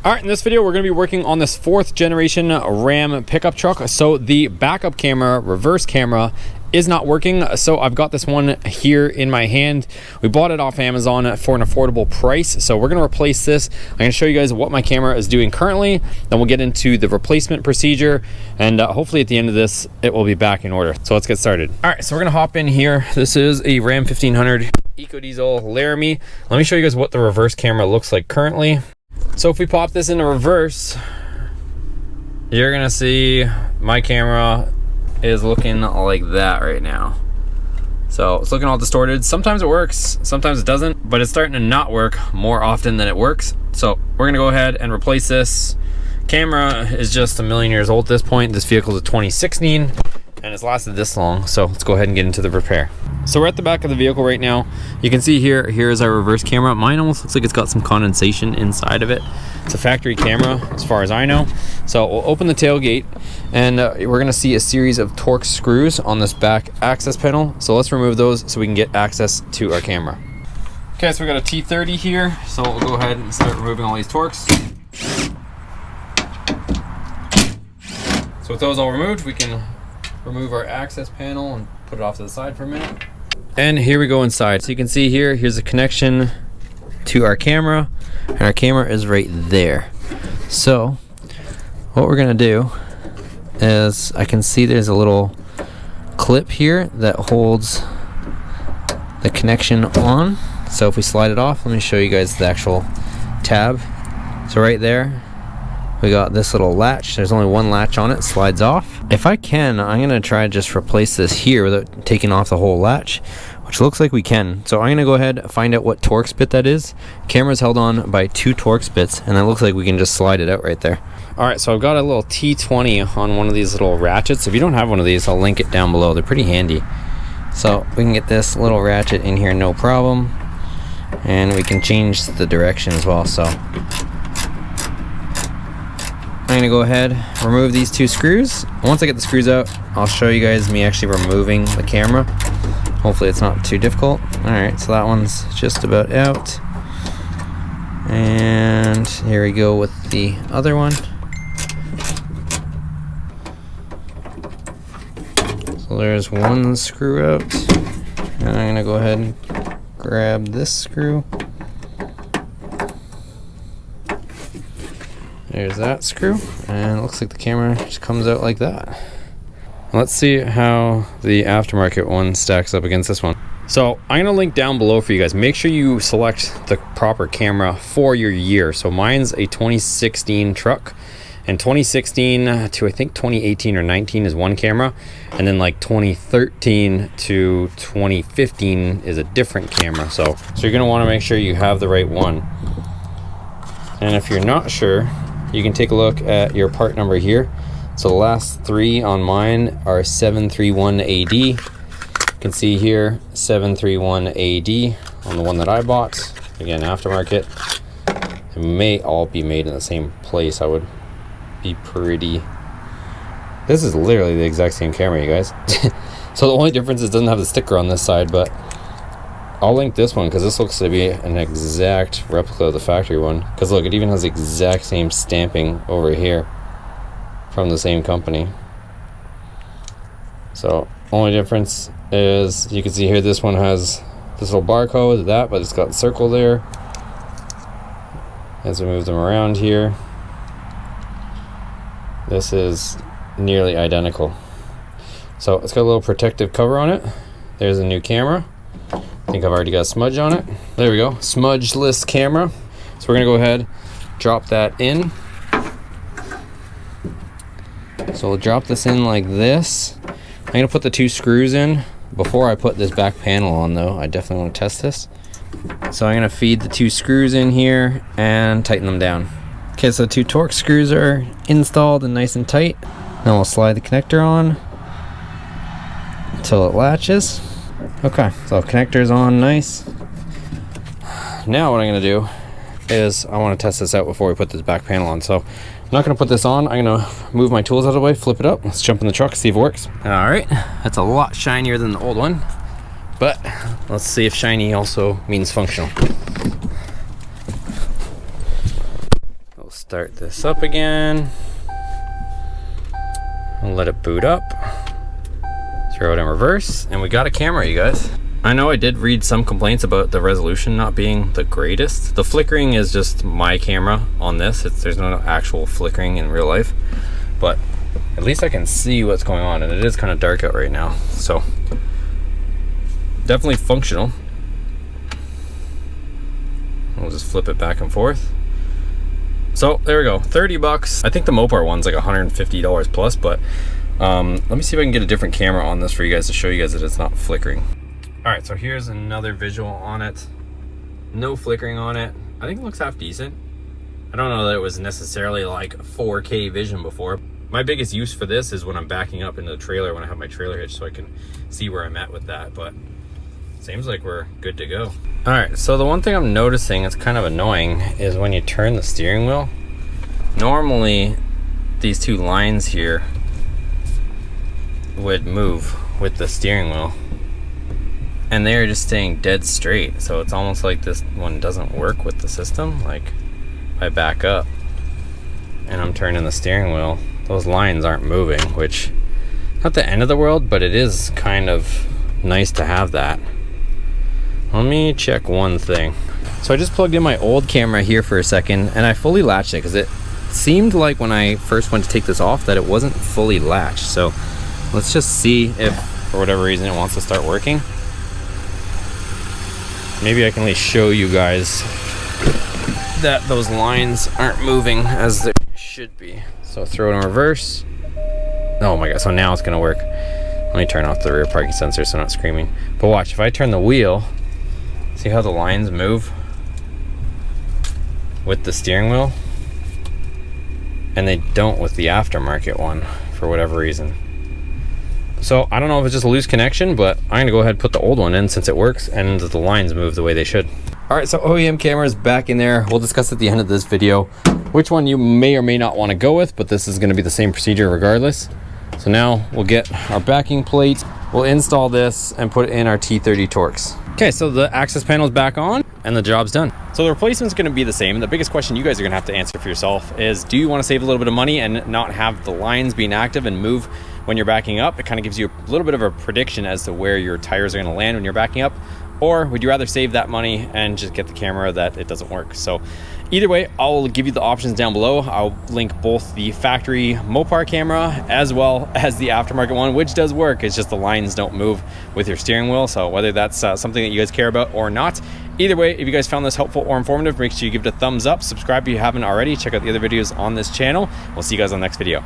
All right, in this video, we're gonna be working on this 4th generation Ram pickup truck. So the backup camera, reverse camera, is not working. So I've got this one here in my hand. We bought it off Amazon for an affordable price. So we're gonna replace this. I'm gonna show you guys what my camera is doing currently. Then we'll get into the replacement procedure. And hopefully at the end of this, it will be back in order. So let's get started. All right, so we're gonna hop in here. This is a Ram 1500 Eco Diesel Laramie. Let me show you guys what the reverse camera looks like currently. So if we pop this into reverse, you're gonna see my camera is looking like that right now. So it's looking all distorted. Sometimes it works, sometimes it doesn't, but it's starting to not work more often than it works. So we're gonna go ahead and replace this. Camera is just a million years old at this point. This vehicle is a 2016 and it's lasted this long. So let's go ahead and get into the repair. So we're at the back of the vehicle right now. You can see here's our reverse camera. Mine almost looks like it's got some condensation inside of it. It's a factory camera as far as I know. So we'll open the tailgate and we're gonna see a series of Torx screws on this back access panel. So let's remove those so we can get access to our camera. Okay, so we got a T30 here. So we'll go ahead and start removing all these Torx. So with those all removed, we can remove our access panel and put it off to the side for a minute. And here we go inside. So you can see here's a connection to our camera, and our camera is right there. So what we're gonna do is, I can see there's a little clip here that holds the connection on. So if we slide it off, let me show you guys the actual tab. So right there, we got this little latch. There's only one latch on it, slides off. If I can, I'm gonna try to just replace this here without taking off the whole latch, which looks like we can. So I'm gonna go ahead and find out what Torx bit that is. Camera's held on by 2 Torx bits, and it looks like we can just slide it out right there. All right, so I've got a little T20 on one of these little ratchets. If you don't have one of these, I'll link it down below. They're pretty handy. So we can get this little ratchet in here, no problem. And we can change the direction as well, so. I'm gonna go ahead, remove these 2 screws. Once I get the screws out, I'll show you guys me actually removing the camera. Hopefully it's not too difficult. All right, so that one's just about out. And here we go with the other one. So there's one screw out. And I'm gonna go ahead and grab this screw. There's that screw, and it looks like the camera just comes out like that. Let's see how the aftermarket one stacks up against this one. So I'm gonna link down below for you guys. Make sure you select the proper camera for your year. So mine's a 2016 truck, and 2016 to I think 2018 or 19 is one camera, and then like 2013 to 2015 is a different camera. So you're gonna wanna make sure you have the right one. And if you're not sure, you can take a look at your part number here. So the last 3 on mine are 731AD. You can see here 731AD on the one that I bought. Again, aftermarket. It may all be made in the same place. I would be pretty... This is literally the exact same camera, you guys. So the only difference is it doesn't have the sticker on this side, but I'll link this one because this looks to be an exact replica of the factory one. Because look, it even has the exact same stamping over here from the same company. So only difference is you can see here this one has this little barcode, but it's got the circle there. As we move them around here, this is nearly identical. So it's got a little protective cover on it. There's a new camera. I think I've already got a smudge on it. There we go, smudgeless camera. So we're gonna go ahead, drop that in. So we'll drop this in like this. I'm gonna put the 2 screws in. Before I put this back panel on though, I definitely wanna test this. So I'm gonna feed the 2 screws in here and tighten them down. Okay, so 2 Torx screws are installed and nice and tight. Then we'll slide the connector on until it latches. Okay, so connector's on nice. Now what I'm gonna do is I wanna test this out before we put this back panel on. So I'm not gonna put this on. I'm gonna move my tools out of the way, flip it up. Let's jump in the truck, see if it works. All right, that's a lot shinier than the old one, but let's see if shiny also means functional. start this up again. I'll let it boot up. Throw it in reverse, and we got a camera, you guys. I know I did read some complaints about the resolution not being the greatest. The flickering is just my camera on this. There's no actual flickering in real life, but at least I can see what's going on, and it is kind of dark out right now, so definitely functional. We'll just flip it back and forth. So there we go, 30 bucks. I think the Mopar one's like $150 plus, but let me see if I can get a different camera on this for you guys to show you guys that it's not flickering. All right, so here's another visual on it. No flickering on it. I think it looks half decent. I don't know that it was necessarily like 4K vision before. My biggest use for this is when I'm backing up into the trailer when I have my trailer hitch, so I can see where I'm at with that, but seems like we're good to go. All right, so the one thing I'm noticing that's kind of annoying is when you turn the steering wheel, normally these two lines here would move with the steering wheel, and they're just staying dead straight. So it's almost like this one doesn't work with the system. Like if I back up and I'm turning the steering wheel, those lines aren't moving, which not the end of the world, but it is kind of nice to have that. Let me check one thing. So I just plugged in my old camera here for a second, and I fully latched it because it seemed like when I first went to take this off that it wasn't fully latched. So let's just see if for whatever reason it wants to start working. Maybe I can at least show you guys that those lines aren't moving as they should be. So throw it in reverse. Oh my god, so now it's gonna work. Let me turn off the rear parking sensor so I'm not screaming. But watch, if I turn the wheel, see how the lines move with the steering wheel? And they don't with the aftermarket one for whatever reason. So I don't know if it's just a loose connection, but I'm gonna go ahead and put the old one in since it works and the lines move the way they should. All right, so OEM camera is back in there. We'll discuss at the end of this video which one you may or may not want to go with, but this is gonna be the same procedure regardless. So now we'll get our backing plate, we'll install this and put in our T30 Torx. Okay, so the access panel is back on and the job's done. So the replacement's gonna be the same. The biggest question you guys are gonna have to answer for yourself is, do you wanna save a little bit of money and not have the lines being active and move when you're backing up? It kind of gives you a little bit of a prediction as to where your tires are gonna land when you're backing up. Or would you rather save that money and just get the camera that it doesn't work? So either way, I'll give you the options down below. I'll link both the factory Mopar camera as well as the aftermarket one, which does work. It's just the lines don't move with your steering wheel. So whether that's something that you guys care about or not, either way, if you guys found this helpful or informative, make sure you give it a thumbs up. Subscribe if you haven't already. Check out the other videos on this channel. We'll see you guys on the next video.